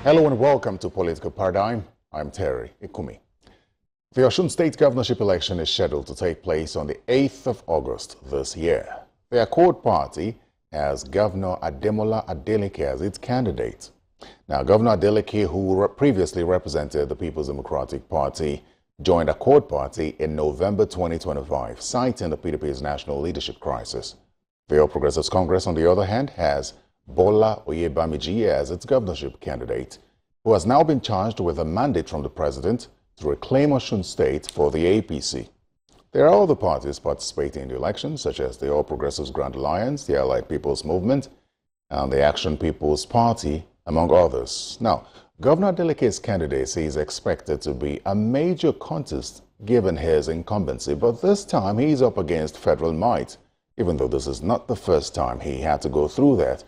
Hello and welcome to Political Paradigm. I'm Terry Ikumi. The Osun State governorship election is scheduled to take place on the 8th of August this year. The Accord Party has Governor Adeleke as its candidate. Now, Governor Adeleke, who previously represented the People's Democratic Party, joined Accord Party in November 2025, citing the PDP's national leadership crisis. The All Progressives Congress, on the other hand, has Bola Oyebamiji as its governorship candidate, who has now been charged with a mandate from the president to reclaim Osun State for the APC. There are other parties participating in the election, such as the All Progressives Grand Alliance, the Allied People's Movement, and the Action People's Party, among others. Now, Governor Adeleke's candidacy is expected to be a major contest given his incumbency, but this time he's up against federal might, even though this is not the first time he had to go through that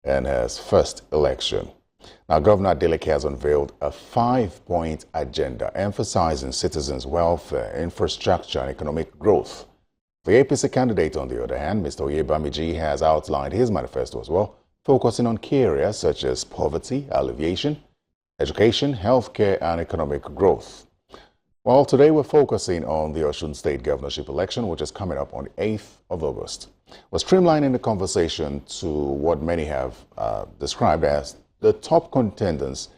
in his first election. Now, Governor Adeleke has unveiled a 5-point agenda emphasizing citizens' welfare, infrastructure, and economic growth. The APC candidate, on the other hand, Mr. Oyebamiji, has outlined his manifesto as well, focusing on key areas such as poverty, alleviation, education, healthcare, and economic growth. Well, today we're focusing on the Osun State governorship election, which is coming up on the 8th of August. We're streamlining the conversation to what many have described as the top contenders,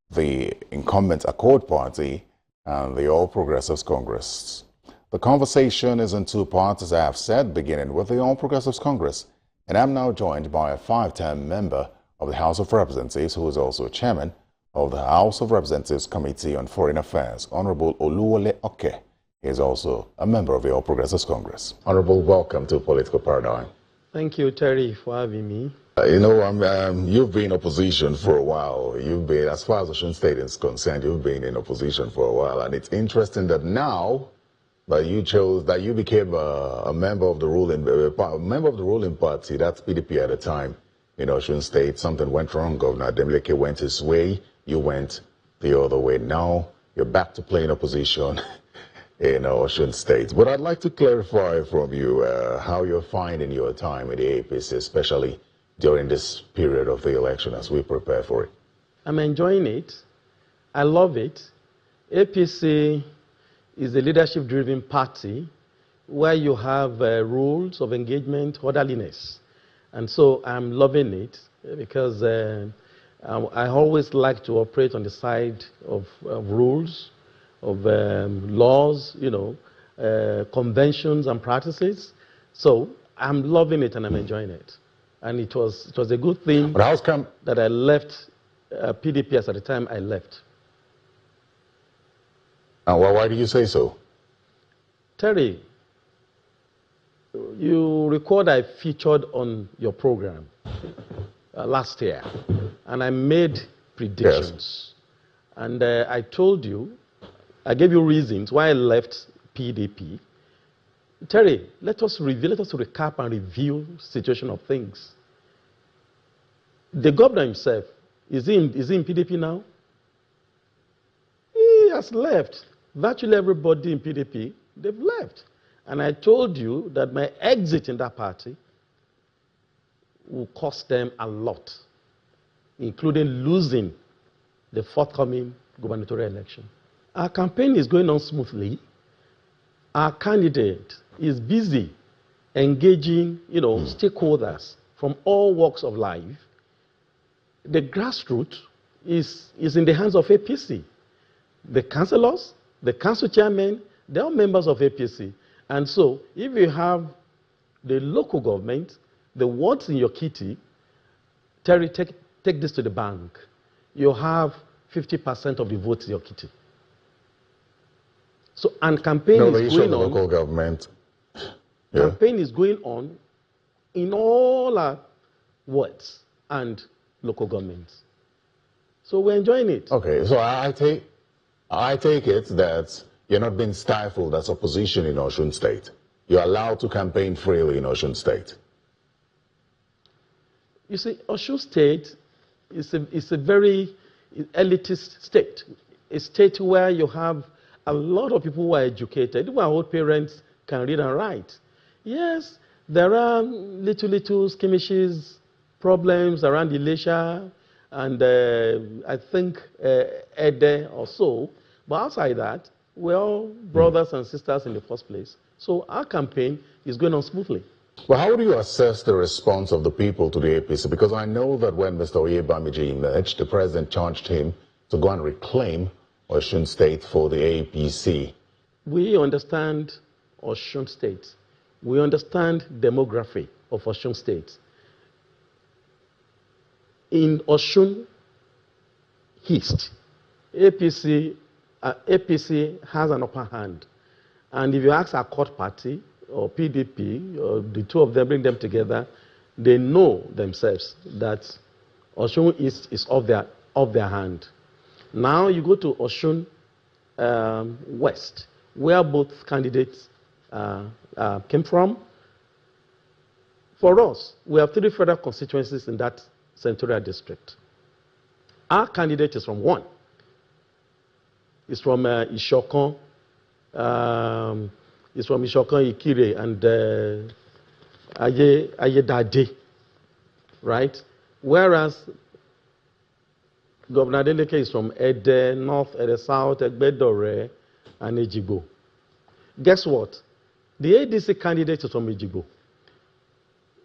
the incumbent Accord Party and the All Progressives Congress. The conversation is in two parts, as I have said, beginning with the All Progressives Congress. And I'm now joined by a 5-term member of the House of Representatives, who is also chairman of the House of Representatives Committee on Foreign Affairs, Honorable Oluwole Oke. He is also a member of the All Progressives Congress. Honorable, welcome to Political Paradigm. Thank you, Terry, for having me. You've been in opposition for a while. You've been, as far as Osun State is concerned, you've been in opposition for a while. And it's interesting that now that you became a member of the ruling party, that's PDP at the time, in Osun State. Something went wrong. Governor Adeleke went his way. You went the other way. Now you're back to playing opposition in Osun State. But I'd like to clarify from you how you're finding your time in the APC, especially during this period of the election as we prepare for it. I'm enjoying it. I love it. APC is a leadership-driven party where you have rules of engagement, orderliness. And so I'm loving it because I always like to operate on the side of rules, of laws, conventions and practices. So I'm loving it and I'm enjoying it. And it was a good thing that I left PDP at the time I left. And why do you say so? Terry, you recall I featured on your program last year, and I made predictions. Yes. And I told you, I gave you reasons why I left PDP. Terry, let us recap and review the situation of things. The governor himself, is he in PDP now? He has left. Virtually everybody in PDP, they've left. And I told you that my exit in that party will cost them a lot, including losing the forthcoming gubernatorial election. Our campaign is going on smoothly. Our candidate is busy engaging, stakeholders from all walks of life. The grassroots is in the hands of APC. The councillors, the council chairmen, they're all members of APC. And so if you have the local government, the words in your kitty, Terry, take this to the bank. You have 50% of the votes in your kitty. So, and campaign is going on. Local government. Campaign is going on in all our wards and local governments. So we're enjoying it. Okay, so I take it that you're not being stifled as opposition in Osun State. You're allowed to campaign freely in Osun State. You see, Osun State is a very elitist state. A state where you have a lot of people who are educated, who are old parents, can read and write. Yes, there are little skirmishes, problems around Elisha, and I think Ede or so. But outside that, we're all brothers and sisters in the first place. So our campaign is going on smoothly. Well, how do you assess the response of the people to the APC? Because I know that when Mr. Oyebamiji emerged, the president charged him to go and reclaim Osun State for the APC. We understand Osun State. We understand demography of Osun State. In Osun East, APC has an upper hand. And if you ask our court party or PDP, or the two of them, bring them together, they know themselves that Osun East is off their hand. Now you go to Osun West, where both candidates came from. For us, we have 3 federal constituencies in that senatorial district. Our candidate is from one. He's from Ishokan, Ikire, and Ayedade, right? Whereas Governor Adeleke is from Ede North, Ede South, Egbedore, and Ejigbo. Guess what? The ADC candidate is from Ejigbo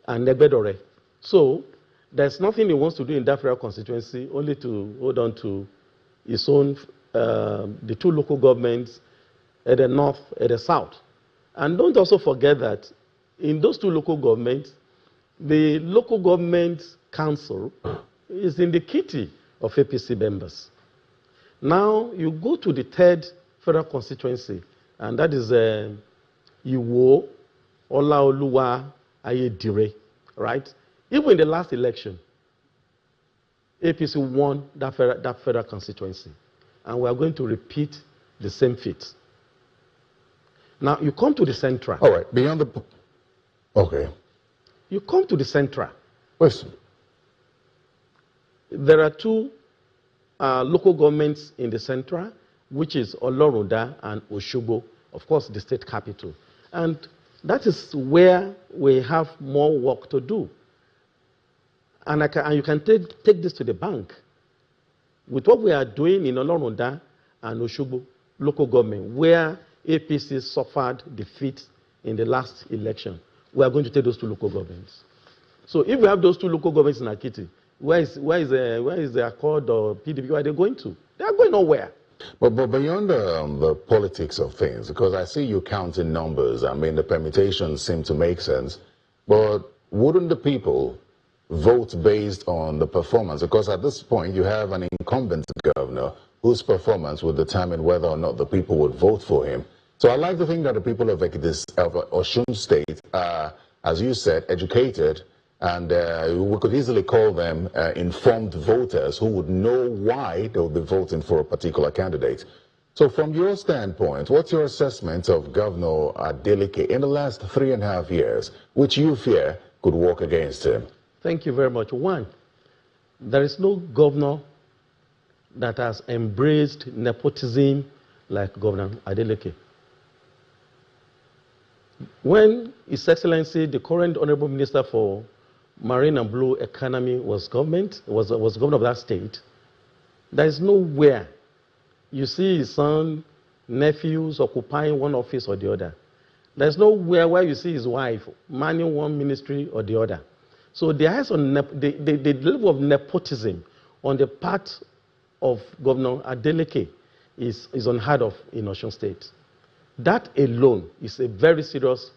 and Egbedore. So there's nothing he wants to do in that federal constituency, only to hold on to his own, the 2 local governments, Ede North, Ede South. And don't also forget that in those 2 local governments, the local government council is in the kitty of APC members. Now you go to the 3rd federal constituency, and that is Iwo, Olaoluwa, Ayedire, right? Even in the last election, APC won that federal constituency. And we are going to repeat the same feat. Now, you come to the Central. All right, beyond the... Okay. You come to the Central. Listen. There are 2 local governments in the Central, which is Oloruda and Osogbo, of course, the state capital. And that is where we have more work to do. And you can take this to the bank. With what we are doing in Oloruda and Osogbo local government, where APC suffered defeat in the last election, we are going to take those 2 local governments. So if we have those 2 local governments in Akiti, where is the Accord or PDP? Where are they going to? They are going nowhere. But beyond the politics of things, because I see you counting numbers, I mean, the permutations seem to make sense, but wouldn't the people vote based on the performance? Because at this point, you have an incumbent governor whose performance would determine whether or not the people would vote for him. So I like to think that the people of Osun State are, as you said, educated, and we could easily call them informed voters who would know why they would be voting for a particular candidate. So from your standpoint, what's your assessment of Governor Adeleke in the last 3.5 years, which you fear could work against him? Thank you very much. One, there is no governor that has embraced nepotism like Governor Adeleke. When His Excellency, the current Honorable Minister for Marine and Blue Economy was governor of that state, there is nowhere you see his son, nephews occupying one office or the other. There's nowhere where you see his wife manning one ministry or the other. So the level of nepotism on the part of Governor Adeleke is unheard of in Osun State. That alone is a very serious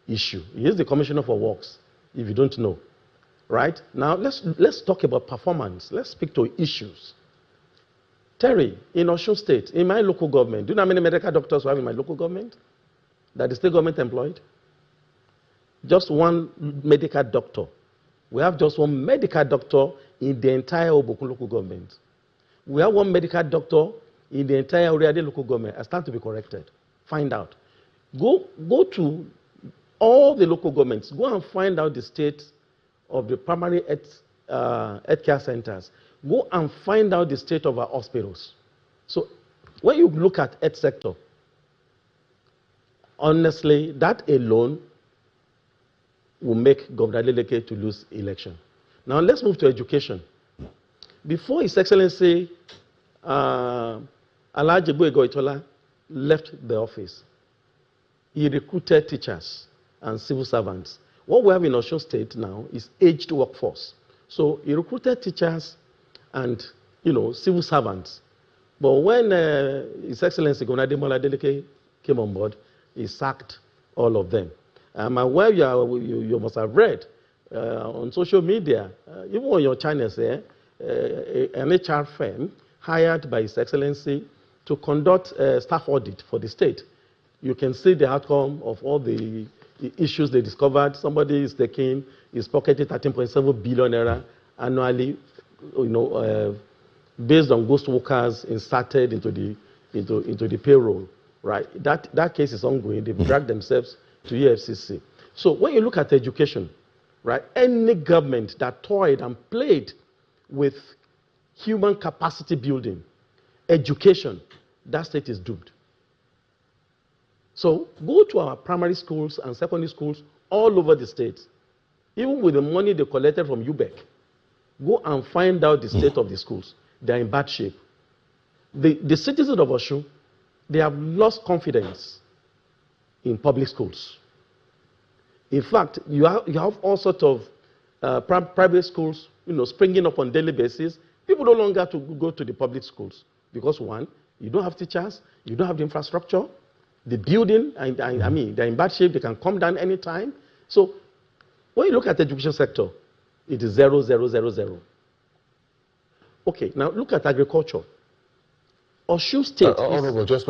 issue. He is the Commissioner for Works, if you don't know. Right? Now, let's talk about performance. Let's speak to issues. Terry, in Osun State, in my local government, do you know how many medical doctors we have in my local government that the state government employed? Just one medical doctor. We have just one medical doctor in the entire Obokun local government. We have one medical doctor in the entire Oriade local government. I stand to be corrected. Find out. Go to all the local governments. Go and find out the state of the primary health care centers. Go and find out the state of our hospitals. So when you look at health sector, honestly, that alone will make Governor Adeleke to lose election. Now let's move to education. Before His Excellency Alhaji Goitola left the office, he recruited teachers and civil servants. What we have in Osun State now is aged workforce. So he recruited teachers and civil servants. But when His Excellency Governor Adeleke came on board, he sacked all of them. I'm aware you must have read on social media, even on your channels there, an HR firm hired by His Excellency to conduct a staff audit for the state. You can see the outcome of all the issues they discovered. Somebody is pocketing 13.7 billion naira annually, based on ghost workers inserted into the payroll. Right? That case is ongoing. They've dragged themselves to EFCC. So when you look at education, right, any government that toyed and played with human capacity building, education, that state is doomed. So go to our primary schools and secondary schools all over the state. Even with the money they collected from UBEC, go and find out the state of the schools. They're in bad shape. The citizens of Osun, they have lost confidence in public schools. In fact, you have all sorts of private schools, springing up on a daily basis. People no longer have to go to the public schools because, one, you don't have teachers, you don't have the infrastructure, the building, I mean, they're in bad shape, they can come down anytime. So when you look at the education sector, it is 0, 0, 0, 0. Okay, now look at agriculture. Osun State Honorable, just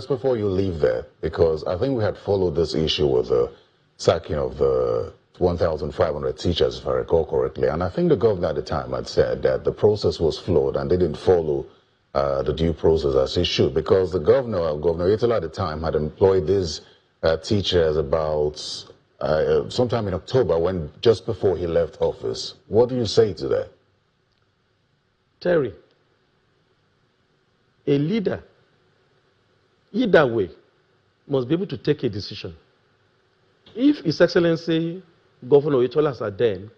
before you leave there, because I think we had followed this issue with the sacking of the 1,500 teachers, if I recall correctly, and I think the governor at the time had said that the process was flawed and they didn't follow the due process as it should, because the Governor Itola at the time had employed these teachers about sometime in October, just before he left office. What do you say to that? Terry, a leader, either way, must be able to take a decision. If His Excellency Governor Itola Saden,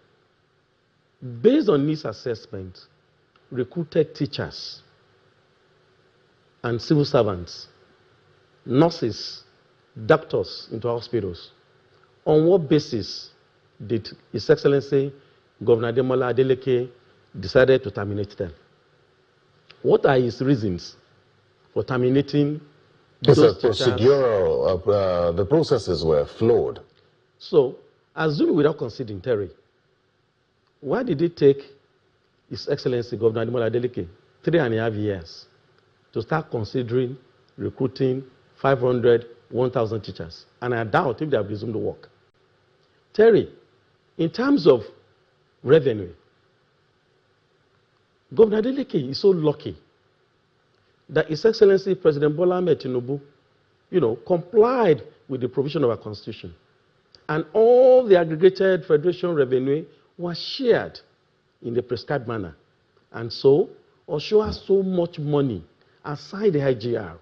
based on his assessment, recruited teachers and civil servants, nurses, doctors into hospitals, on what basis did His Excellency Governor Adeleke decided to terminate them? What are his reasons for terminating those teachers? Procedural, the processes were flawed. So, assume without considering, Terry, why did it take His Excellency Governor Adeleke 3.5 years to start considering recruiting 500, 1,000 teachers? And I doubt if they have resumed the work. Terry, in terms of revenue, Governor Adeleke is so lucky that His Excellency President Bola Ahmed Tinubu, complied with the provision of our Constitution. And all the aggregated federation revenue was shared in the prescribed manner. And so, Osun has so much money aside the IGR,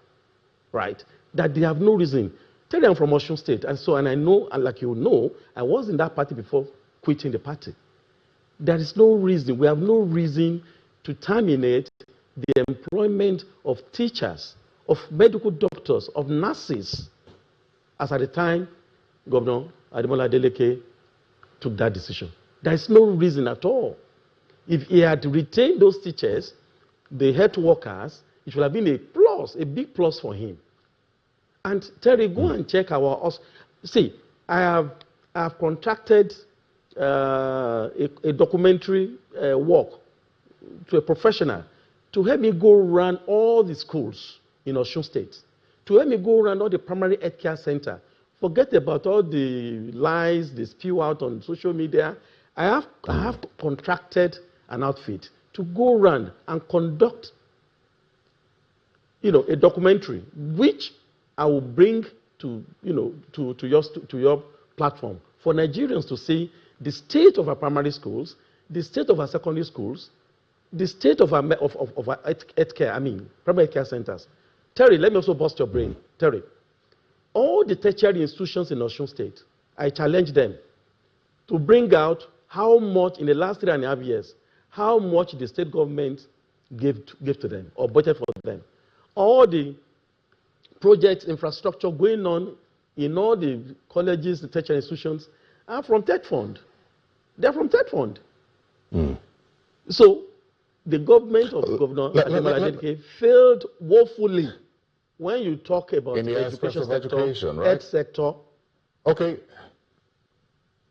right, that they have no reason. Terry, I'm from Osun State, and I know, and like you know, I was in that party before quitting the party. There is no reason, we have no reason to terminate the employment of teachers, of medical doctors, of nurses, as at the time Governor Adeleke took that decision. There is no reason at all. If he had retained those teachers, the health workers, it would have been a plus, a big plus for him. And Terry, go and check our... See, I have contracted a documentary work to a professional to help me go around all the schools in Osun State, to help me go around all the primary health care center. Forget about all the lies they spew out on social media. I have contracted an outfit to go around and conduct, a documentary which I will bring to your platform for Nigerians to see the state of our primary schools, the state of our secondary schools, the state of our health care, primary care centers. Terry, let me also bust your brain. Terry, all the tertiary institutions in Osun State, I challenge them to bring out how much in the last 3.5 years, how much the state government gave to them or budget for them. All the projects, infrastructure going on in all the colleges, the tertiary institutions are from TED Fund. They're from TED Fund. So the government of Governor Adeleke failed woefully when you talk about in the education sector, education, right? health sector. Okay.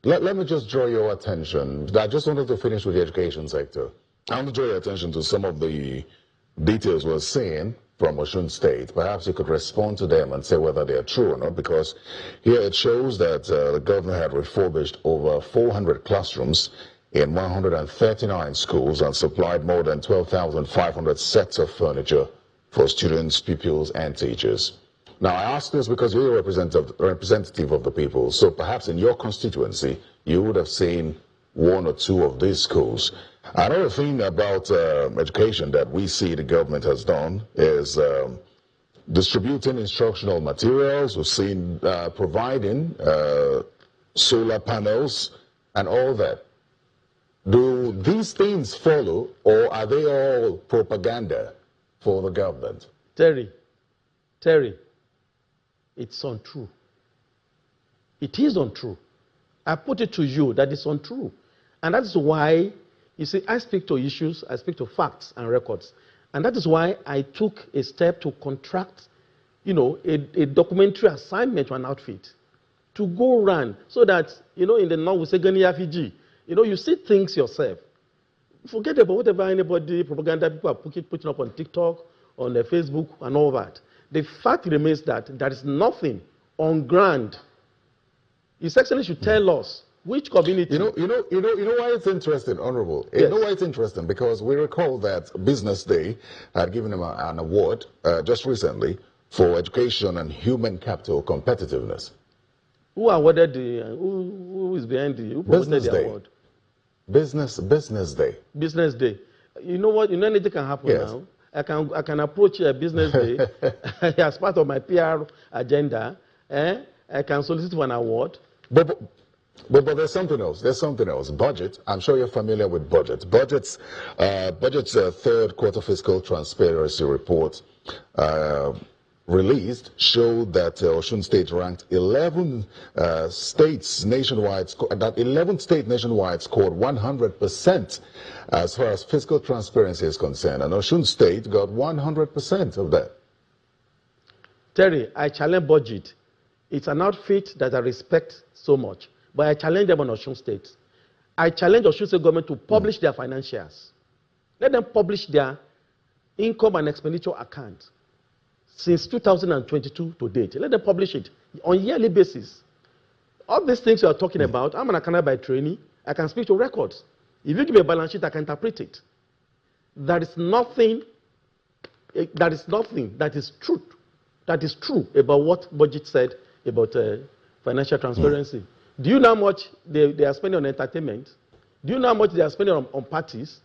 Let me just draw your attention. I just wanted to finish with the education sector. I want to draw your attention to some of the details we're seeing from Osun State. Perhaps you could respond to them and say whether they are true or not, because here it shows that the governor had refurbished over 400 classrooms in 139 schools and supplied more than 12,500 sets of furniture for students, pupils, and teachers. Now, I ask this because you're a representative of the people, so perhaps in your constituency, you would have seen one or two of these schools. Another thing about education that we see the government has done is distributing instructional materials. We've seen providing solar panels and all that. Do these things follow, or are they all propaganda for the government? Terry, it's untrue. It is untrue. I put it to you that it's untrue. And that's why, you see, I speak to issues, I speak to facts and records. And that is why I took a step to contract, a documentary assignment to an outfit to go run so that, in the north we say, Gani Afiji, you see things yourself. Forget about whatever anybody, propaganda people are putting up on TikTok, on Facebook, and all that. The fact remains that there is nothing on ground. His Excellency should tell us which community. You know why it's interesting, Honorable? Yes. You know why it's interesting? Because we recall that Business Day had given him an award just recently for education and human capital competitiveness. Who awarded who is behind who promoted the award? Business Day. Business Day. You know what? Anything can happen now. I can approach a Business Day as part of my PR agenda. I can solicit for an award. But there's something else. There's something else. Budget. I'm sure you're familiar with budget. Budget's third quarter fiscal transparency report released showed that Osun State ranked 11 states nationwide. That 11 states nationwide scored 100% as far as fiscal transparency is concerned, and Osun State got 100% of that. Terry, I challenge budget. It's an outfit that I respect so much, but I challenge them on Osun State. I challenge Osun State government to publish their financials. Let them publish their income and expenditure account since 2022 to date. Let them publish it on a yearly basis. All these things you are talking about, I'm an accountant by training. I can speak to records. If you give me a balance sheet, I can interpret it. There is nothing that is true about what budget said about financial transparency. Do you know how much they are spending on entertainment? Do you know how much they are spending on parties?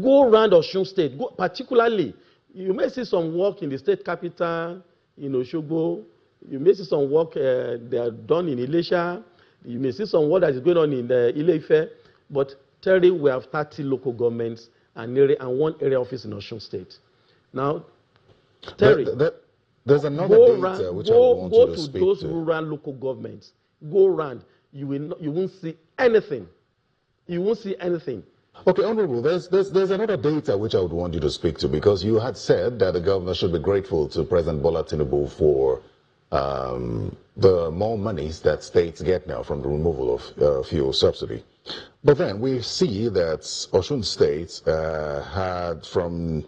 Go around Osun State, particularly. You may see some work in the state capital, in Osogbo. You may see some work they are done in Ilesha. You may see some work that is going on in Ile-Ife. But Terry, we have 30 local governments and one area office in Osun State. Now, Terry, there's another data which I want you to speak to. Go to those rural local governments. Go around. You won't see anything. You won't see anything. Okay, Honorable, there's another data which I would want you to speak to, because you had said that the governor should be grateful to President Bola Tinubu for the more monies that states get now from the removal of fuel subsidy. But then we see that Osun State had, from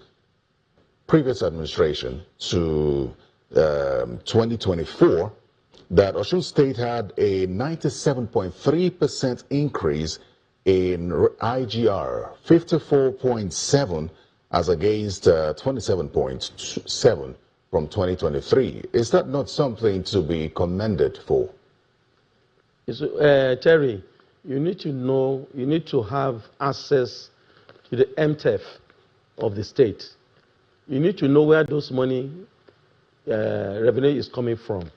previous administration to 2024, that Osun State had a 97.3% increase in IGR, 54.7 as against 27.7 from 2023. Is that not something to be commended for? Terry, you need to know, you need to have access to the MTEF of the state. You need to know where those money revenue is coming from.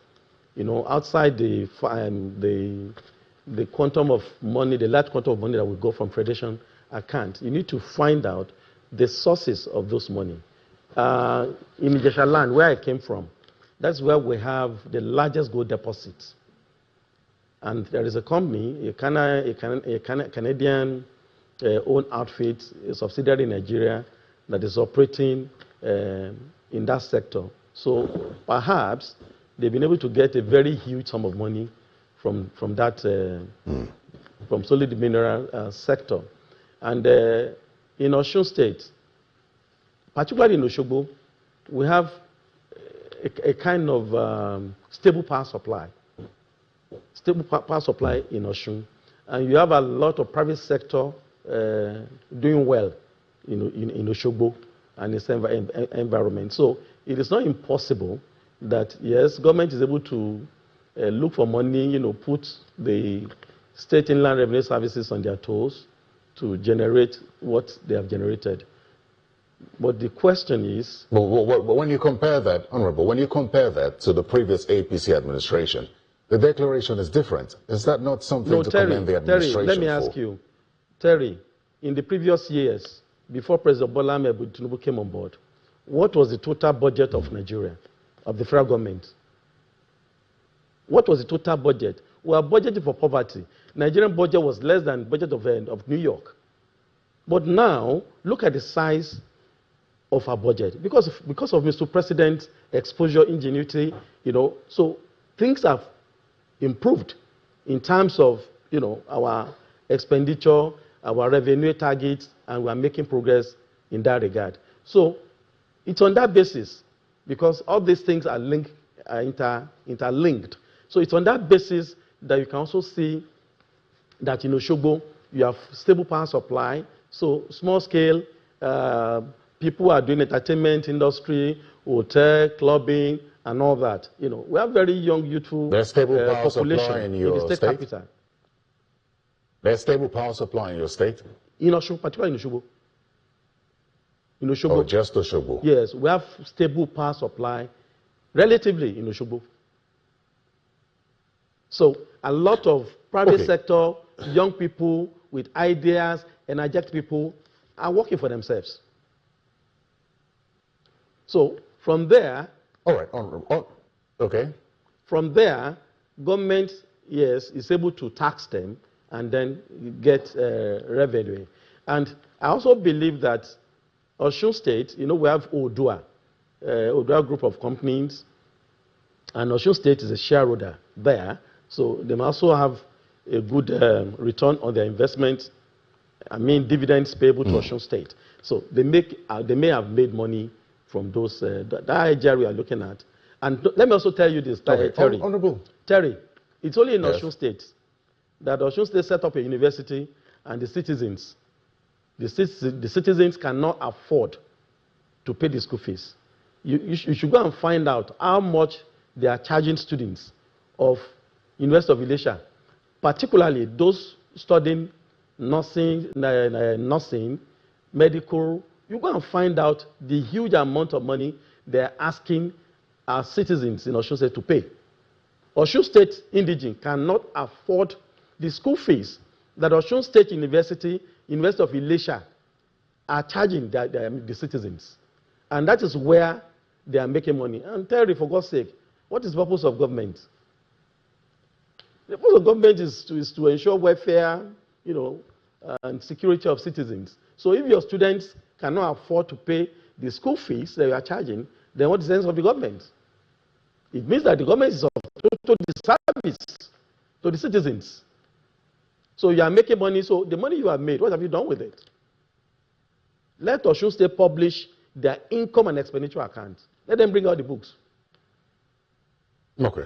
Outside the the quantum of money, the large quantum of money that will go from Federation account. You need to find out the sources of those money. In Ijesha land, where I came from, that's where we have the largest gold deposits. And there is a company, a Canadian owned outfit, a subsidiary in Nigeria, that is operating in that sector. So perhaps they've been able to get a very huge sum of money from that, from solid mineral sector. And in Osun State, particularly in Osogbo, we have a kind of stable power supply. Stable power supply in Osun. And you have a lot of private sector doing well in Osogbo and its environment. So it is not impossible that, yes, government is able to look for money, put the state inland revenue services on their toes to generate what they have generated. But the question is... But when you compare that, Honorable, when you compare that to the previous APC administration, the declaration is different. Is that not something to commend the administration Terry, let me ask you, Terry, in the previous years, before President Bola Ahmed Tinubu came on board, what was the total budget of Nigeria, of the federal government? What was the total budget? We are budgeting for poverty. Nigerian budget was less than the budget of New York. But now, look at the size of our budget. Because of Mr. President's exposure, ingenuity, so things have improved in terms of, our expenditure, our revenue targets, and we are making progress in that regard. So it's on that basis, because all these things are linked, interlinked. So it's on that basis that you can also see that in Osogbo, you have stable power supply. So small scale, people are doing entertainment industry, hotel, clubbing, and all that. We have very young, youthful There's stable power population supply in your the state capital. There's stable power supply in your state? In Osun, particularly in Osogbo. In Osogbo. Oh, just Osogbo? Yes, we have stable power supply relatively in Osogbo. So a lot of private sector, young people with ideas, energetic people are working for themselves. So from there... All right. Okay. From there, government, yes, is able to tax them and then get revenue. And I also believe that Osun State, we have Odua group of companies, and Osun State is a shareholder there. So they must also have a good return on their investment. I mean, dividends payable to Osun State. So they may have made money from those, that idea we are looking at. And let me also tell you this, Terry. Honorable. Terry, it's only in Osun State that Osun State set up a university, and the citizens cannot afford to pay the school fees. You should go and find out how much they are charging students of University of Ilesha, particularly those studying nursing, medical. You go and find out the huge amount of money they're asking our citizens in Osun State to pay. Osun State indigent cannot afford the school fees that Osun State University of Ilesha are charging the citizens. And that is where they are making money. And Terry, for God's sake, what is the purpose of government? The purpose of government is to ensure welfare, and security of citizens. So if your students cannot afford to pay the school fees that you are charging, then what is the sense of the government? It means that the government is of total disservice to the citizens. So you are making money, so the money you have made, what have you done with it? Let Osun State publish their income and expenditure accounts. Let them bring out the books. Okay.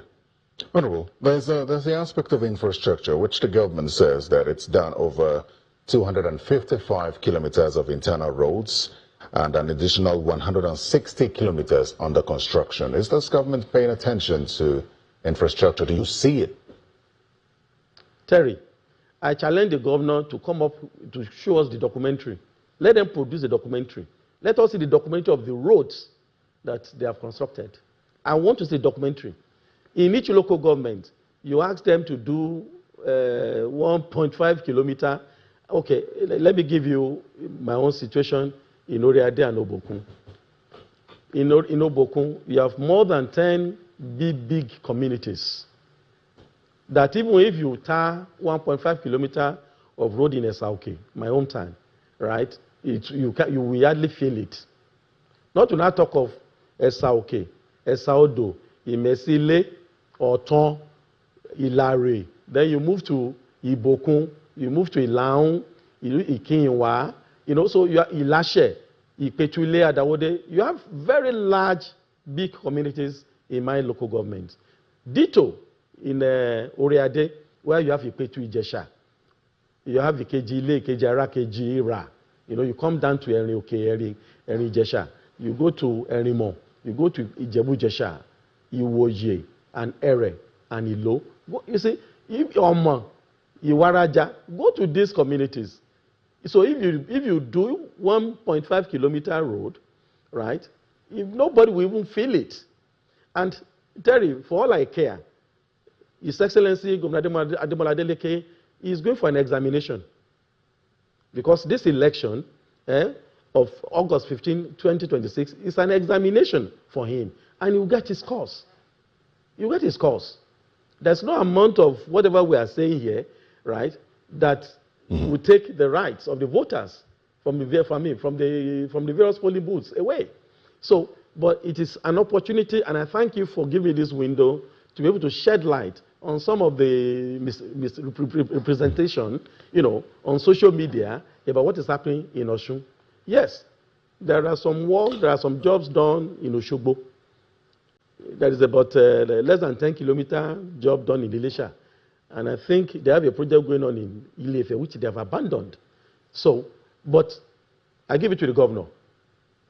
Honorable, there's the aspect of infrastructure, which the government says that it's done over 255 kilometers of internal roads and an additional 160 kilometers under construction. Is this government paying attention to infrastructure? Do you see it? Terry, I challenge the governor to come up to show us the documentary. Let them produce the documentary. Let us see the documentary of the roads that they have constructed. I want to see the documentary. In each local government, you ask them to do 1.5 kilometer. Okay, let me give you my own situation in Oreade and Obokun. In Obokun, you have more than 10 big communities that even if you tar 1.5 kilometer of road in Esauke, my hometown, right, you will hardly feel it. Not to not talk of Esauke, Esaudo, Imesile, Oton, Ilare. Then you move to Ibokun, you move to Ilaun, Ikinwa, so you have Ilashe, Ipetule, Adawode. You have very large, big communities in my local government. Ditto in Oreade, where you have Ipetu Ijesha. You have Ikejile, Ikejara, Ikejira. You come down to Eri Ijesha. You go to Erimo, you go to Ijebu Jesha, Iwoye, and Ere, and Ilo. You see, if Omo, Iwaraja, go to these communities. So if you do 1.5 kilometer road, right, if nobody will even feel it. And Terry, for all I care, His Excellency Governor Adeleke is going for an examination. Because this election of August 15, 2026 is an examination for him. And you get his course. You get his course. There's no amount of whatever we are saying here, right, that will take the rights of the voters from the various polling booths away. So, but it is an opportunity, and I thank you for giving me this window to be able to shed light on some of the misrepresentation, on social media about what is happening in Osun. Yes, there are some work, there are some jobs done in Oshogbo. There is about less than 10 kilometer job done in Ilesha. And I think they have a project going on in Ilefe, which they have abandoned. So, but I give it to the governor.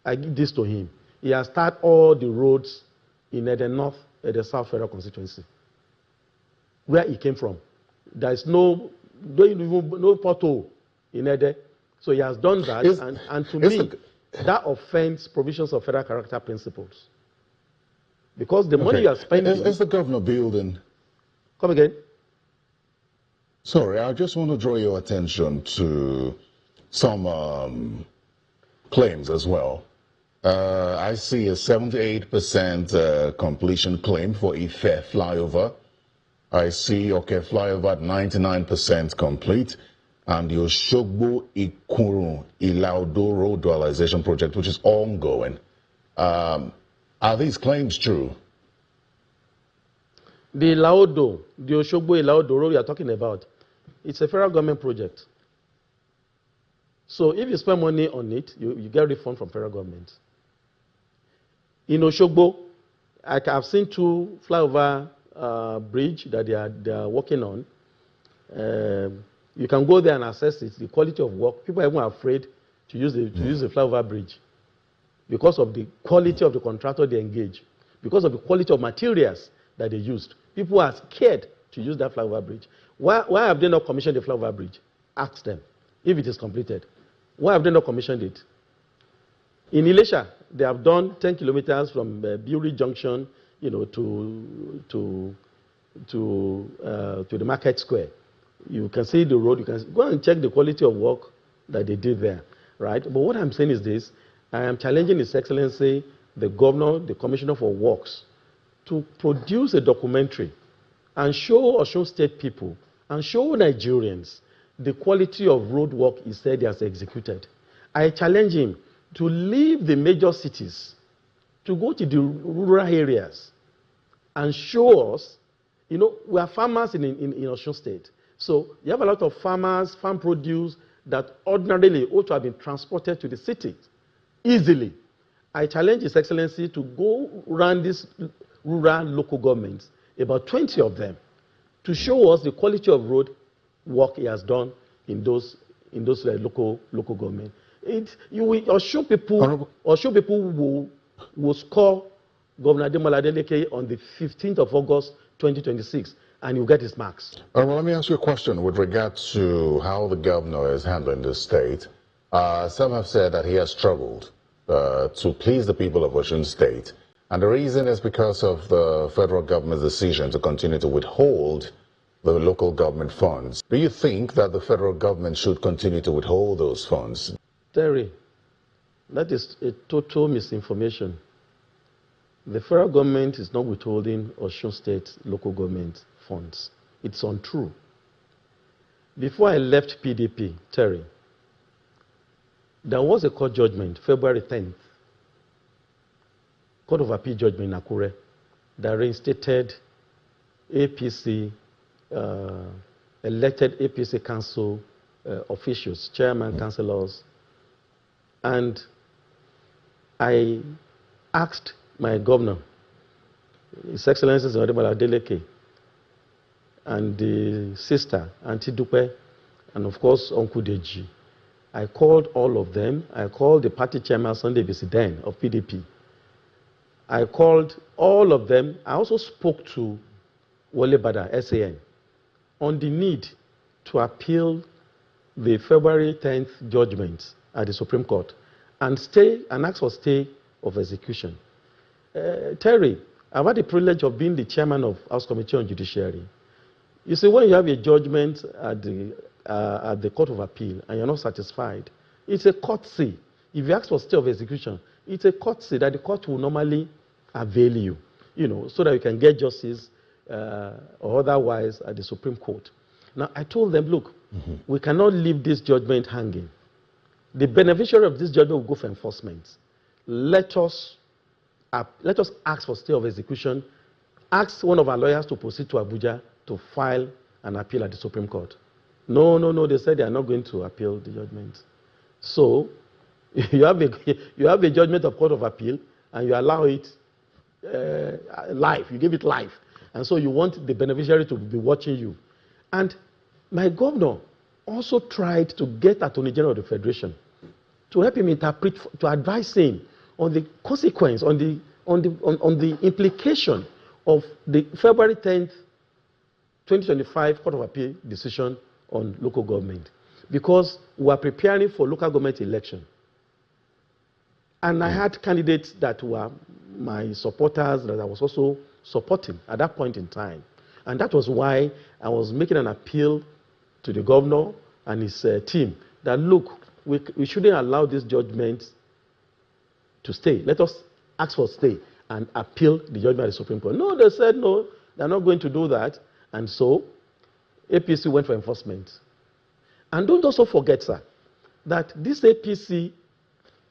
I give this to him. He has started all the roads in the North and the South Federal constituency, where he came from. There is no pothole in Ede. So he has done that, and to me, that offends provisions of federal character principles. Because the money you are spending... Is the governor building... Come again? Sorry, I just want to draw your attention to some claims as well. I see a 78% completion claim for Ife flyover. I see flyover at 99% complete. And the Oshogbo Ikuru Ilaudo Road Dualization Project, which is ongoing. Are these claims true? The Oshogbo Ilaudo Road you are talking about, it's a federal government project. So if you spend money on it, you get refund from federal government. In Oshogbo, I've seen 2 flyover bridge that they are working on. You can go there and assess it, the quality of work. People are even afraid to use the flyover bridge because of the quality of the contractor they engage, because of the quality of materials that they used. People are scared to use that flyover bridge. Why have they not commissioned the flyover bridge? Ask them if it is completed. Why have they not commissioned it? In Ilesha, they have done 10 kilometers from Bury Junction, to the Market Square. You can see the road. You can go and check the quality of work that they did there, right? But what I'm saying is this: I am challenging His Excellency, the Governor, the Commissioner for Works, to produce a documentary and show Osun State people and show Nigerians the quality of road work he said he has executed. I challenge him to leave the major cities, to go to the rural areas and show us, we are farmers in Osun State. So you have a lot of farmers, farm produce that ordinarily ought to have been transported to the city easily. I challenge His Excellency to go around these rural local governments, about 20 of them, to show us the quality of road work he has done in those local government. Osun people will score Governor Adeleke on the 15th of August 2026, and you'll get his marks. Well, let me ask you a question with regard to how the governor is handling the state. Some have said that he has struggled to please the people of Osun State, and the reason is because of the federal government's decision to continue to withhold the local government funds. Do you think that the federal government should continue to withhold those funds? Terry, that is a total misinformation. The federal government is not withholding Osun State local government funds. It's untrue. Before I left PDP, Terry, there was a court judgment, February 10th, Court of Appeal judgment in Akure, that reinstated APC, elected APC council officials, chairman, councillors, and I asked my governor, His Excellency Adeleke, and the sister, Auntie Dupe, and of course, Uncle Deji. I called all of them. I called the party chairman, Sunday Bisiden of PDP. I called all of them. I also spoke to Wole Bada, SAN, on the need to appeal the February 10th judgment at the Supreme Court and ask for stay of execution. Terry, I've had the privilege of being the chairman of House Committee on Judiciary. You see, when you have a judgment at the Court of Appeal and you're not satisfied, it's a courtesy. If you ask for stay of execution, it's a courtesy that the court will normally avail you, so that you can get justice or otherwise at the Supreme Court. Now, I told them, look, we cannot leave this judgment hanging. The beneficiary of this judgment will go for enforcement. Let us ask for stay of execution, ask one of our lawyers to proceed to Abuja to file an appeal at the Supreme Court. No, they said they are not going to appeal the judgment. So, you have a judgment of Court of Appeal, and you allow it life, you give it life. And so you want the beneficiary to be watching you. And my governor also tried to get Attorney General of the Federation to help him interpret, to advise him on the consequence, on the implication of the February 10th, 2025 Court of Appeal decision on local government. Because we are preparing for local government election. And I had candidates that were my supporters that I was also supporting at that point in time. And that was why I was making an appeal to the governor and his team that, look, we shouldn't allow this judgment to stay. Let us ask for stay and appeal the judgment at the Supreme Court. No, they said no, they're not going to do that. And so APC went for enforcement. And don't also forget, sir, that this APC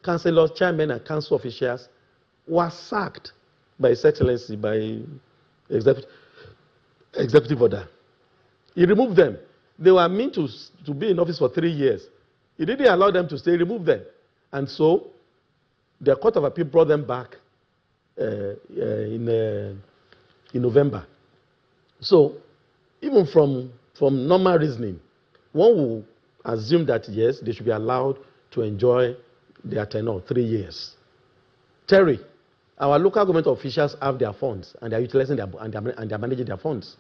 councillors, chairmen, and council officials were sacked by His Excellency, by executive order. He removed them. They were meant to be in office for 3 years. He didn't allow them to stay, he removed them. And so the Court of Appeal brought them back in November. So even from normal reasoning, one will assume that, yes, they should be allowed to enjoy their tenure, 3 years. Terry, our local government officials have their funds, and they're utilizing and they're managing their funds.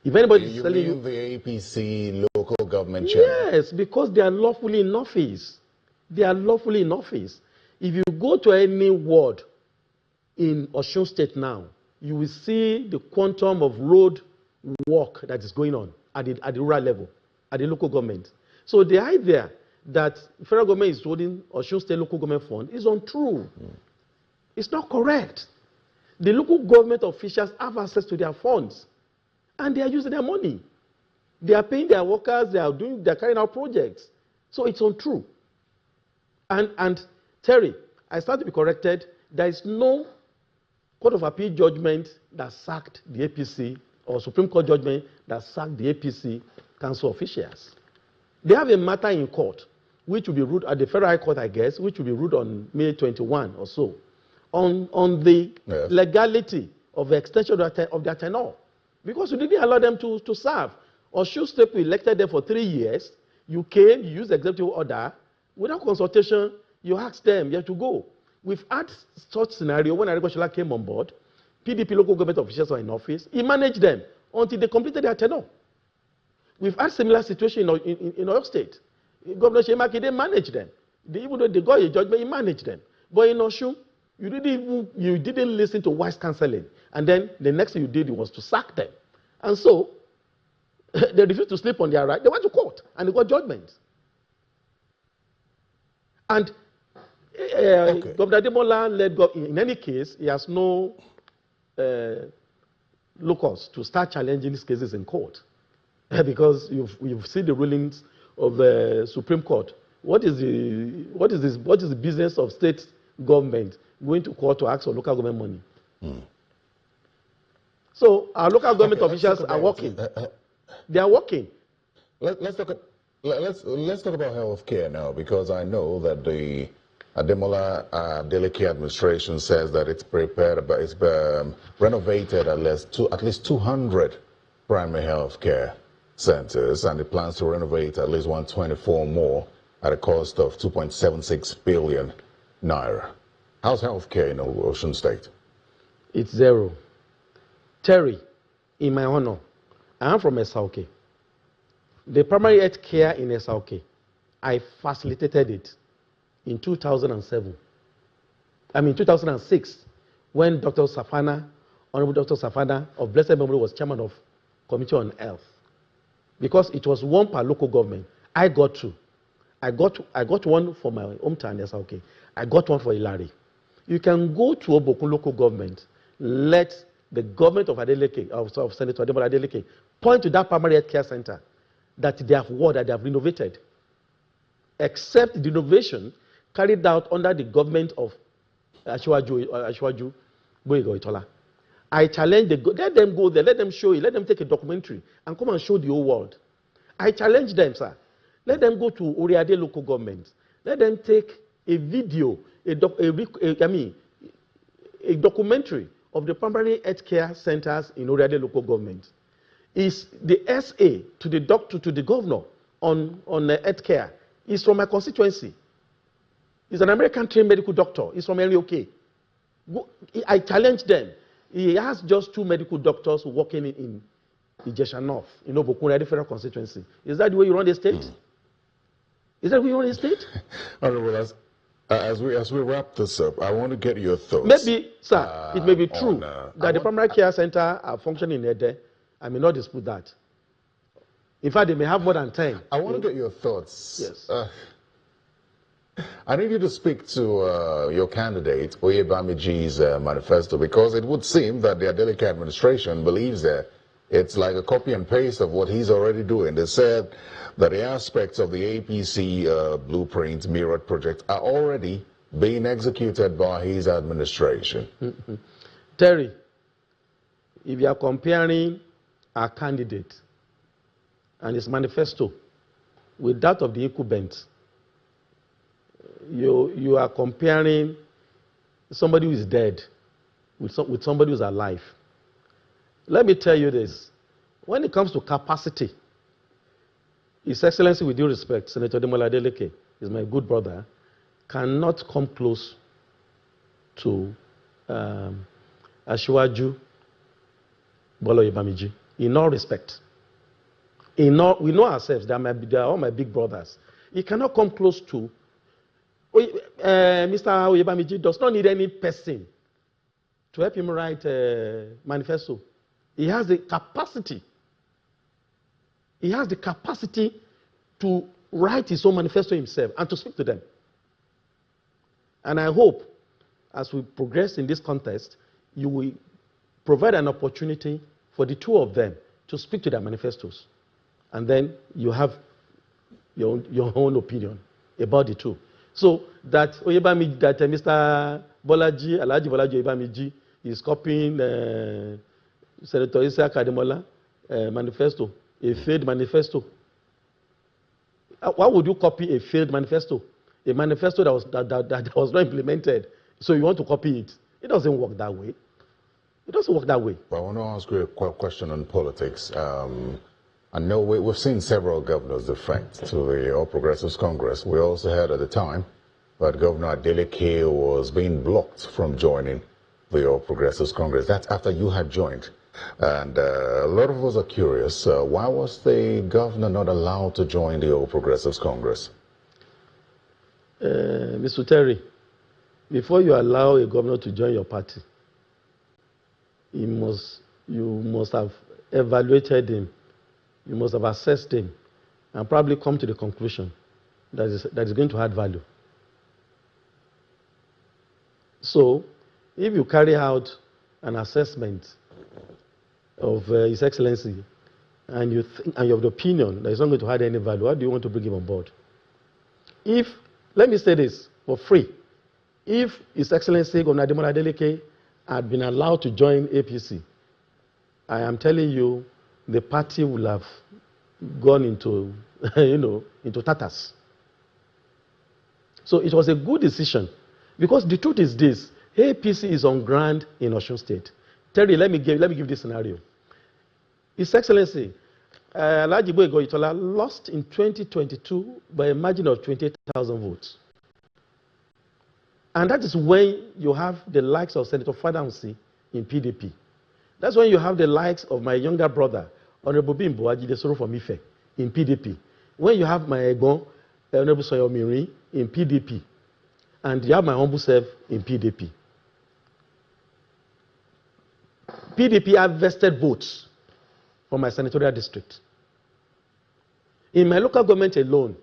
If anybody is telling you the APC local government chairman? Yes, because they are lawfully in office. They are lawfully in office. If you go to any ward in Osun State now, you will see the quantum of road work that is going on at the rural level, at the local government. So the idea that federal government is holding Osun State local government fund is untrue. It's not correct. The local government officials have access to their funds, and they are using their money. They are paying their workers. They are carrying out projects. So it's untrue. And Terry, I start to be corrected. There is no Court of Appeal judgment that sacked the APC or Supreme Court judgment that sacked the APC council officials. They have a matter in court, which will be ruled at the Federal High Court, I guess, which will be ruled on May 21 or so, on the legality of the extension of their tenure. Because you didn't allow them to serve. Osun State elected them for 3 years. You came, you used the executive order. Without consultation, you asked them, you have to go. We've had such scenario when Adeleke came on board. PDP local government officials were in office. He managed them until they completed their tenure. We've had similar situation in our state. Governor Shemakide managed them. Even though they got a judgment, he managed them. But in Osun, you didn't listen to wise counseling. And then the next thing you did was to sack them. And so, They refused to sleep on their right. They went to court and they got judgment. And Governor Ademola led in any case, he has no locus to start challenging these cases in court. Because you've seen the rulings of the Supreme Court. What is the business of state government going to court to ask for local government money? So our local government officials are working. They are working. Let's talk about health care now, because I know that the Adeleke administration says that it's prepared, but it's renovated at least 200 primary health care centers, and it plans to renovate at least 124 more at a cost of 2.76 billion naira. How's health care in Osun State? It's zero. Terry, in my honor, I am from Esauke. The primary health care in Esauke, I facilitated it in 2007. 2006, when Dr. Safana, Honorable Dr. Safana of Blessed Memory, was chairman of Committee on Health. Because it was one per local government. I got two. I got one for my hometown, Esauke. I got one for Ilari. You can go to Obokun local government, let the government of Adeleke, of Senator Ademola Adeleke, point to that primary health care center that they have that they have renovated, except the renovation carried out under the government of Asiwaju Boyega Itola. I challenge let them go there, let them show it, let them take a documentary and come and show the whole world. I challenge them, sir. Let them go to Oriade local government. Let them take a video, a documentary of the primary health care centers in Oriade local government. Is the SA to the doctor, to the governor on health care is from my constituency. He's an American trained medical doctor. He's from LOK. I challenge them. He has just 2 medical doctors working in Ijesha North, in Obokun federal constituency. Is that the way you run the state? Is that the way you run the state? Honorable, as we wrap this up, I want to get your thoughts. Maybe, sir, it may be true that the primary care center are functioning in Ede. I may not dispute that. In fact, they may have more than 10. I want to get your thoughts. Yes. I need you to speak to your candidate, Oyebamiji's manifesto, because it would seem that the Adeleke administration believes that it's like a copy and paste of what he's already doing. They said that the aspects of the APC blueprint mirrored project are already being executed by his administration. Terry, if you are comparing our candidate and his manifesto with that of the incumbent, you are comparing somebody who is dead with somebody who is alive. Let me tell you this. When it comes to capacity, His Excellency, with due respect, Senator Ademola Adeleke is my good brother, cannot come close to Asiwaju Bolo Ibamiji in all respect. We know ourselves, they are all my big brothers. He cannot come close to Mr. Oyebamiji does not need any person to help him write a manifesto. He has the capacity. He has the capacity to write his own manifesto himself and to speak to them. And I hope, as we progress in this contest, you will provide an opportunity for the two of them to speak to their manifestos. And then you have your own opinion about the two. So that Oyebamiji, that Mr. Bolaji, Alhaji Bolaji Oyebamiji is copying Senator Isaac Ademola manifesto, a failed manifesto. Why would you copy a failed manifesto? A manifesto that was not implemented. So you want to copy it. It doesn't work that way. It doesn't work that way. Well, I want to ask you a question on politics. I know we've seen several governors defect to the All Progressives Congress. We also heard at the time that Governor Adeleke was being blocked from joining the All Progressives Congress. That's after you had joined. And a lot of us are curious, why was the governor not allowed to join the All Progressives Congress? Mr. Terry, before you allow a governor to join your party, you must have evaluated him you must have assessed him and probably come to the conclusion that is going to add value. So, if you carry out an assessment of His Excellency and you have the opinion that it's not going to add any value, how do you want to bring him on board? If, let me say this for free, if His Excellency Governor Adeleke had been allowed to join APC, I am telling you, the party will have gone into, into tatters. So it was a good decision, because the truth is this: APC is on ground in Osun State. Terry, let me give this scenario. His Excellency, Alhaji Boyega Oyetola lost in 2022 by a margin of 28,000 votes. And that is when you have the likes of Senator Fadansi in PDP. That's when you have the likes of my younger brother, Honorable Bimbo Ajidesoro from Ife, in PDP. When you have my Egbon, Honorable Soyomiri, in PDP. And you have my humble self in PDP. PDP have vested votes for my senatorial district. In my local government alone,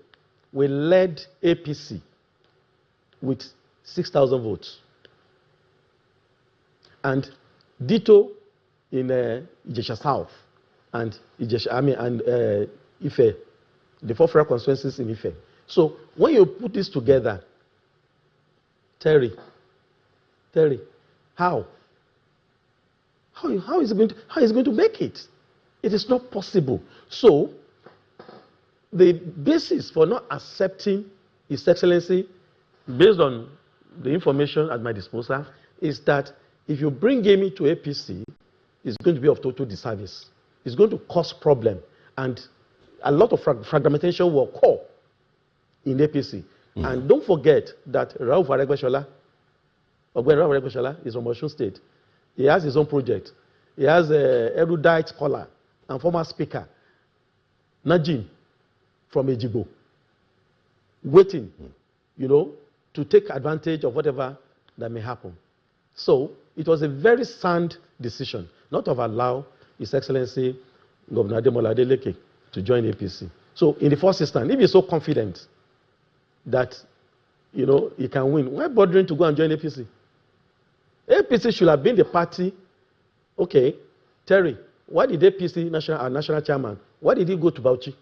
we led APC with 6,000 votes. And ditto in Ijesha South and Ife, the 4 federal constituencies in Ife. So when you put this together, Terry, how is it going to make it? It is not possible. So the basis for not accepting His Excellency, based on the information at my disposal, is that if you bring him into APC, it's going to be of total disservice. It's going to cause problem, and a lot of fragmentation will occur in APC. Mm-hmm. And don't forget that Rauf Aregbesola is from Osun State. He has his own project. He has an erudite scholar and former speaker, Najim, from Ejibo, waiting, to take advantage of whatever that may happen. So it was a very sound decision not to allow His Excellency Governor Adeleke to join APC. So in the first instance, if you're so confident that he can win, why bothering to go and join APC? APC should have been the party. Okay, Terry, why did APC national chairman, why did he go to Bauchi?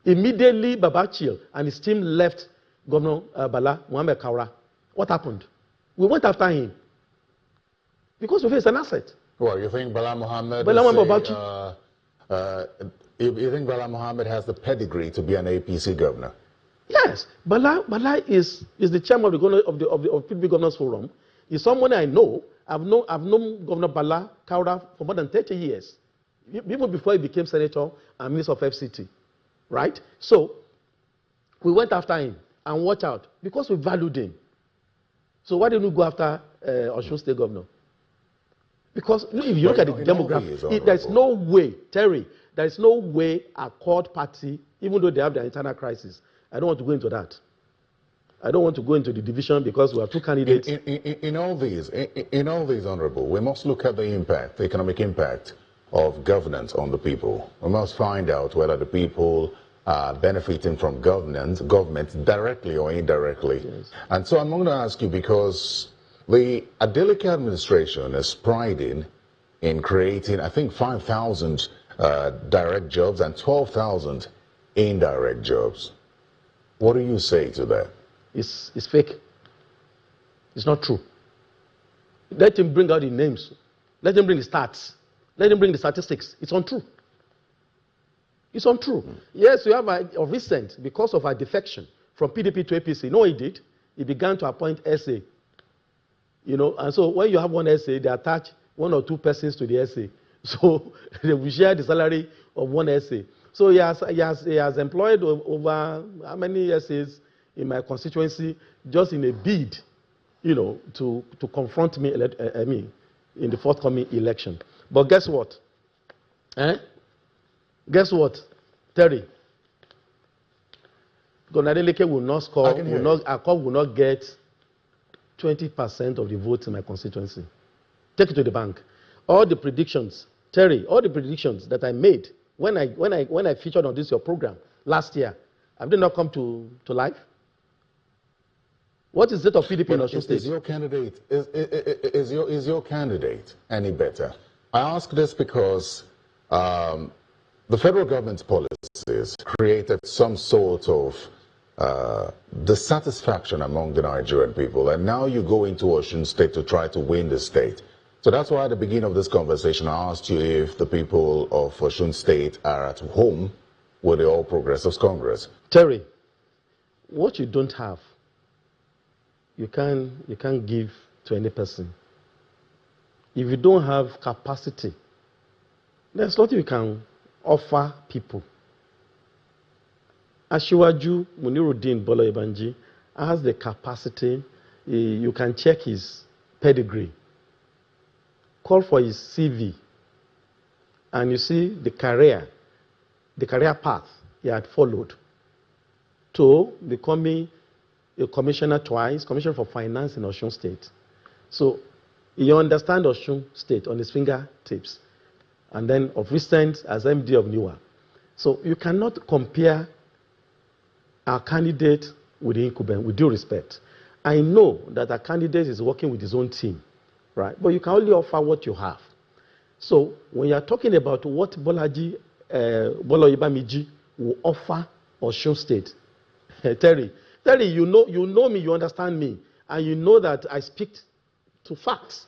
Immediately Babachil and his team left Governor Bala Mohammed Kaura. What happened? We went after him because we face an asset. Well, you think Bala Mohammed you think Bala Mohammed has the pedigree to be an APC governor? Yes, Bala is the chairman of the PDP Governors Forum. He's someone I know. I've known Governor Bala Kaura for more than 30 years, even before he became senator and minister of FCT, right? So we went after him, and watch out, because we valued him. So why didn't we go after Osun State governor? Because if you look at the demographic, there's no way, Terry, there is no way a Accord party, even though they have their internal crisis, I don't want to go into that. I don't want to go into the division because we have 2 candidates. In all these, Honorable, we must look at the impact, the economic impact of governance on the people. We must find out whether the people are benefiting from government directly or indirectly. Yes. And so I'm going to ask you, because the Adeleke administration is priding in creating, I think, 5,000 direct jobs and 12,000 indirect jobs. What do you say to that? It's fake. It's not true. Let him bring out the names. Let him bring the stats. Let him bring the statistics. It's untrue. It's untrue. Yes, we have a recent, because of our defection from PDP to APC. No, he did. He began to appoint SA. And so when you have one SA, they attach 1 or 2 persons to the SA. So they will share the salary of one SA. So he has employed over how many SAs in my constituency just in a bid, to confront me, in the forthcoming election. But guess what? Guess what, Terry? Governor Adeleke will not score, Accord will not get 20% of the votes in my constituency. Take it to the bank. All the predictions Terry, all the predictions that I made when I featured on this your program last year, have they not come to life? What is the state of PDP in Osun State? Is your candidate is your candidate any better? I ask this because the federal government's policies created some sort of dissatisfaction among the Nigerian people, and now you go into Osun State to try to win the state. So that's why at the beginning of this conversation, I asked you if the people of Osun State are at home with the All Progressives Congress. Terry, what you don't have, you can't give to any person. If you don't have capacity, there's nothing you can offer people. Asiwaju Muniruddin Bolo-Ibanji has the capacity. You can check his pedigree. Call for his CV. And you see the career path he had followed to becoming a commissioner twice, commissioner for finance in Osun State. So you understand Osun State on his fingertips. And then of recent as MD of NEWA. So you cannot compare our candidate with the incumbent, with due respect. I know that our candidate is working with his own team, right? But you can only offer what you have. So when you are talking about what Bolaji Bolo-Ibamiji will offer Osun State, Terry, you know me, you understand me, and you know that I speak to facts.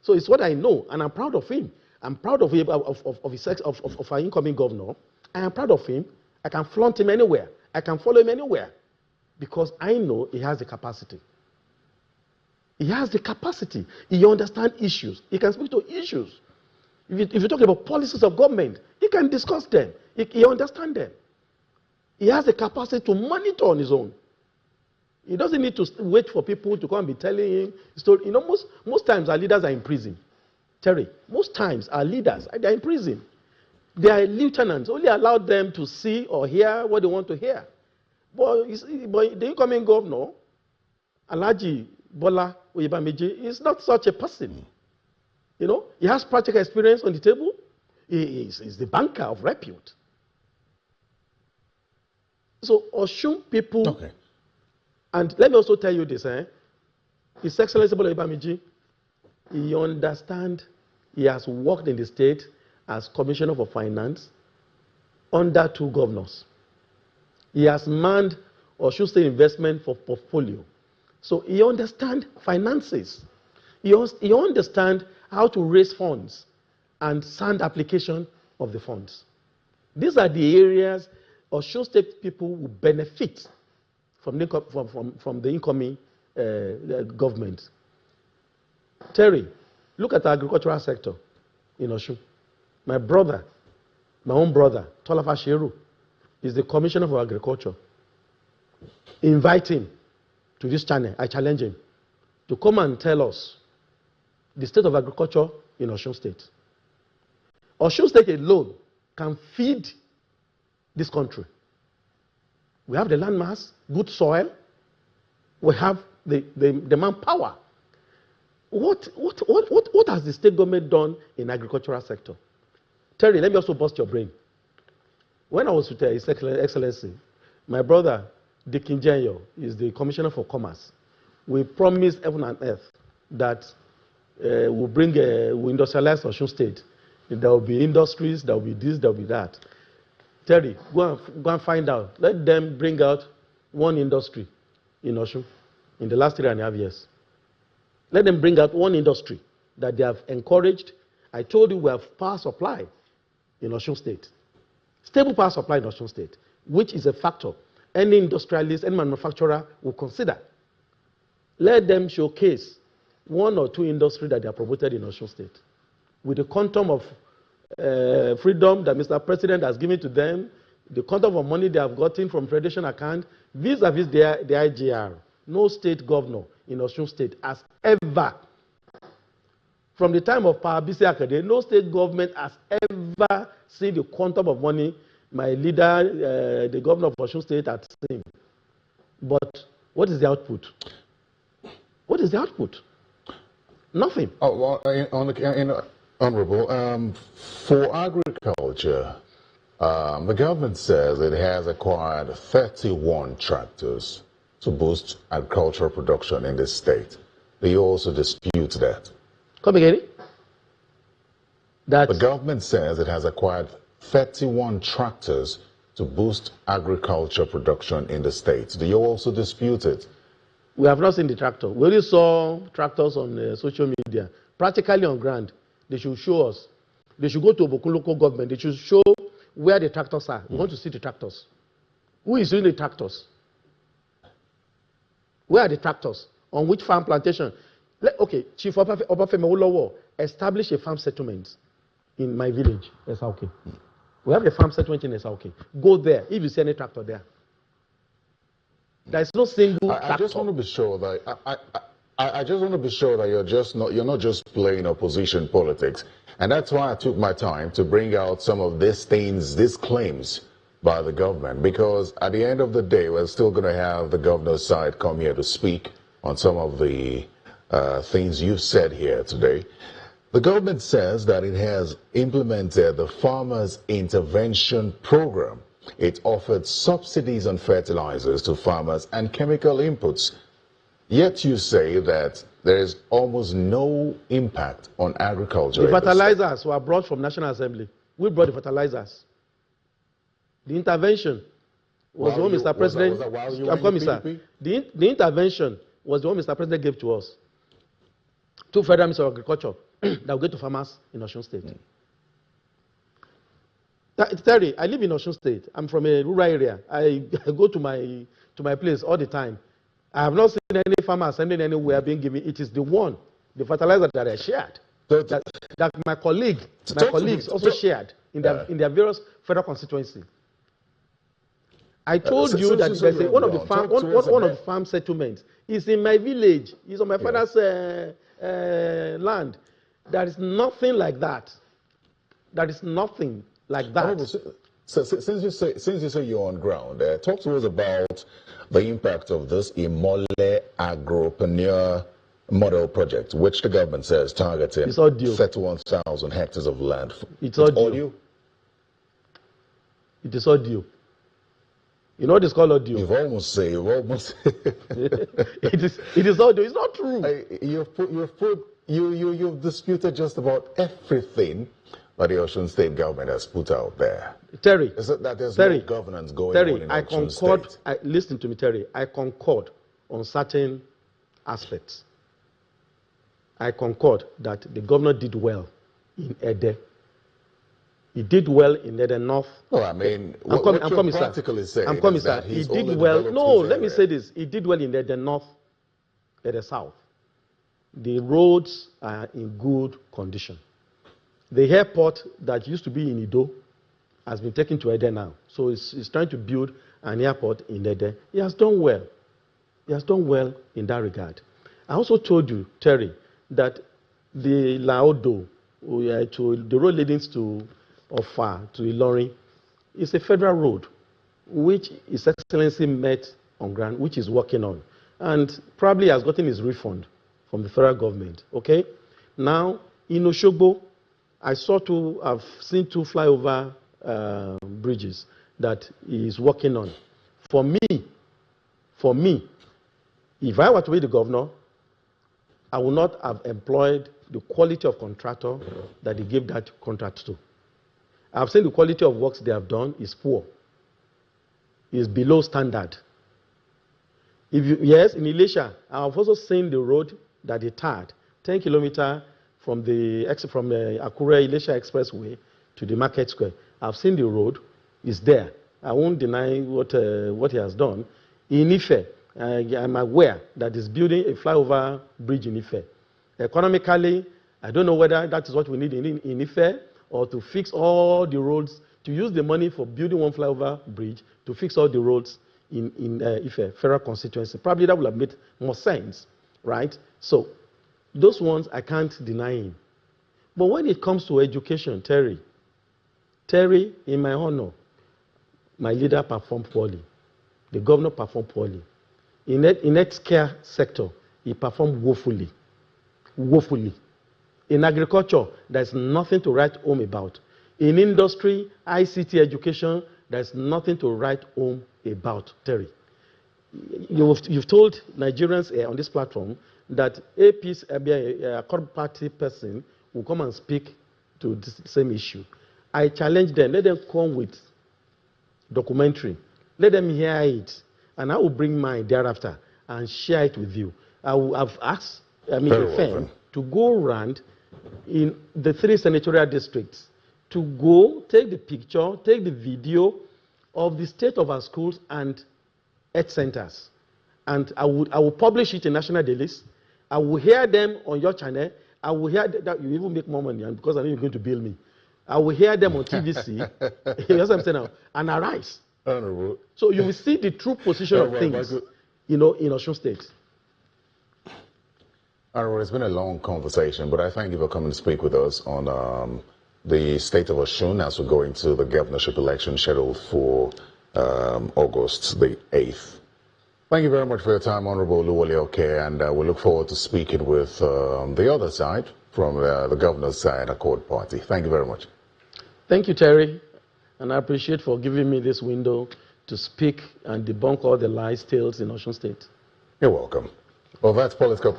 So it's what I know, and I'm proud of him. I'm proud of him, of our incoming governor. I am proud of him. I can flaunt him anywhere. I can follow him anywhere because I know he has the capacity. He has the capacity. He understands issues. He can speak to issues. If you talk about policies of government, he can discuss them. He understands them. He has the capacity to monitor on his own. He doesn't need to wait for people to come and be telling him story. You know, most times our leaders are in prison. Terry, most times our leaders are in prison. They are lieutenants, only allow them to see or hear what they want to hear. But the incoming governor, Alhaji Bola Oyebamiji, is not such a person. You know, he has practical experience on the table. He is the banker of repute. So Osun people, okay. And let me also tell you this, His Excellency Bola Oyebamiji, he understands, he has worked in the state as Commissioner for Finance under 2 governors. He has manned Osun State Investment for Portfolio. So he understands finances. He understands how to raise funds and sound application of the funds. These are the areas Osun State people will benefit from the incoming government. Terry, look at the agricultural sector in Osun. My own brother, Tolafa Sheru, is the Commissioner for Agriculture. Invite him to this channel. I challenge him to come and tell us the state of agriculture in Osun State. Osun State alone can feed this country. We have the land mass, good soil. We have the manpower. What has the state government done in agricultural sector? Terry, let me also bust your brain. When I was with His Excellency, my brother, Dikin Jenyo, is the Commissioner for Commerce. We promised heaven and earth that we'll industrialize Osun State. There will be industries, there will be this, there will be that. Terry, go and find out. Let them bring out one industry in Osun in the last 3.5 years. Let them bring out one industry that they have encouraged. I told you we have power supply in Osun State. Stable power supply in Osun State, which is a factor any industrialist, any manufacturer will consider. Let them showcase 1 or 2 industries that they are promoted in Osun State. With the quantum of freedom that Mr. President has given to them, the quantum of money they have gotten from Federation account, vis-a-vis the IGR, no state governor in Osun State has ever, from the time of Power BC Akade, no state government has ever seen the quantum of money my leader, the governor of Osun State, has seen. But what is the output? What is the output? Nothing. Oh, well, Honorable, for agriculture, the government says it has acquired 31 tractors to boost agricultural production in the state. Do you also dispute that? Come again? The government says it has acquired 31 tractors to boost agriculture production in the state. Do you also dispute it? We have not seen the tractor. We only saw tractors on social media, practically on ground. They should show us. They should go to Obokun local government. They should show where the tractors are. We want to see the tractors. Who is using the tractors? Where are the tractors? On which farm plantation? Okay, Chief Obafemi Awolowo establish a farm settlement in my village, SRK. We have a farm settlement in SRK. Go there if you see any tractor there. There is no single tractor. I just want to be sure that I just want to be sure that you're not just playing opposition politics, and that's why I took my time to bring out some of these things, these claims by the government, because at the end of the day, we're still going to have the governor's side come here to speak on some of the things you've said here today. The government says that it has implemented the Farmers Intervention Program. It offered subsidies on fertilizers to farmers and chemical inputs. Yet you say that there is almost no impact on agriculture. The fertilizers were brought from National Assembly. We brought the fertilizers. The intervention was the one Mr. President. I'm coming, sir. The intervention was the one Mr. President gave to us. Two federal ministers of agriculture that will go to farmers in Osun State. Terry, I live in Osun State. I'm from a rural area. I go to my place all the time. I have not seen any farmer sending anywhere being given. It is the fertilizer that I shared, that my colleagues also shared in their various federal constituencies. I told you that one of the farm settlements is in my village. It's on my father's land. There is nothing like that. There is nothing like that. So since you say you're on ground, talk to us about the impact of this Imole Agropreneur Model Project, which the government says targeting 31,000 hectares of land. It's audio. It is audio. You know what is called audio? You've almost said. It is audio. It's not true. You've disputed just about everything that the Osun State government has put out there. Terry, is it that there's no governance going on in Osun State? Listen to me, Terry. I concord on certain aspects. I concord that the governor did well in Ede. He did well in Ede North. No, I mean, I'm coming, sir. He did well. No, let me say this. He did well in Ede North, Ede South. The roads are in good condition. The airport that used to be in Ido has been taken to Ede now. So he's trying to build an airport in Ede. He has done well. He has done well in that regard. I also told you, Terry, that the Laodo, the road leading to Ofa, to Ilorin, is a federal road, which His Excellency met on ground, which is working on, and probably has gotten his refund from the federal government. Okay? Now, in Oshogbo, I've seen two flyover bridges that he is working on. For me, if I were to be the governor, I would not have employed the quality of contractor that he gave that contract to. I've seen the quality of works they have done is poor. Is below standard. Yes, in Elisha, I've also seen the road that they tarred, 10 kilometers from the Akure Elisha Expressway to the Market Square. I've seen the road. It's there. I won't deny what he has done. In Ife, I'm aware that he's building a flyover bridge in Ife. Economically, I don't know whether that is what we need in Ife, or to fix all the roads, to use the money for building one flyover bridge to fix all the roads in Ife, federal constituency. Probably that would have made more sense, right? So those ones I can't deny him. But when it comes to education, Terry, in my honor, my leader performed poorly. The governor performed poorly. In health care sector, he performed woefully. Woefully. In agriculture, there's nothing to write home about. In industry, ICT education, there's nothing to write home about, Terry. You've told Nigerians on this platform that a Accord Party person will come and speak to the same issue. I challenge them. Let them come with documentary. Let them hear it. And I will bring mine thereafter and share it with you. I've asked a firm to go around in the 3 senatorial districts to go take the picture, take the video of the state of our schools and health centers. And I will publish it in national dailies. I will hear them on your channel. I will hear that you even make more money because I know you're going to bill me. I will hear them on TVC. That's what I'm saying now. And arise. Honorable. So you will see the true position of things, in Osun State. Honorable, it's been a long conversation, but I thank you for coming to speak with us on the state of Osun as we go into the governorship election scheduled for August the 8th. Thank you very much for your time, Honorable Adeleke, and we look forward to speaking with the other side from the governor's side, Accord Party. Thank you very much. Thank you, Terry, and I appreciate for giving me this window to speak and debunk all the lies, tales in Osun State. You're welcome. Well, that's Political.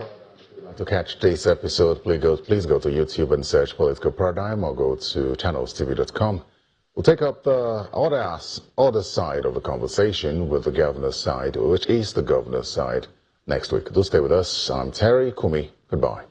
To catch this episode, please go to YouTube and search Political Paradigm or go to channelstv.com. We'll take up the other side of the conversation with the governor's side, which is the governor's side, next week. Do stay with us. I'm Terry Kumi. Goodbye.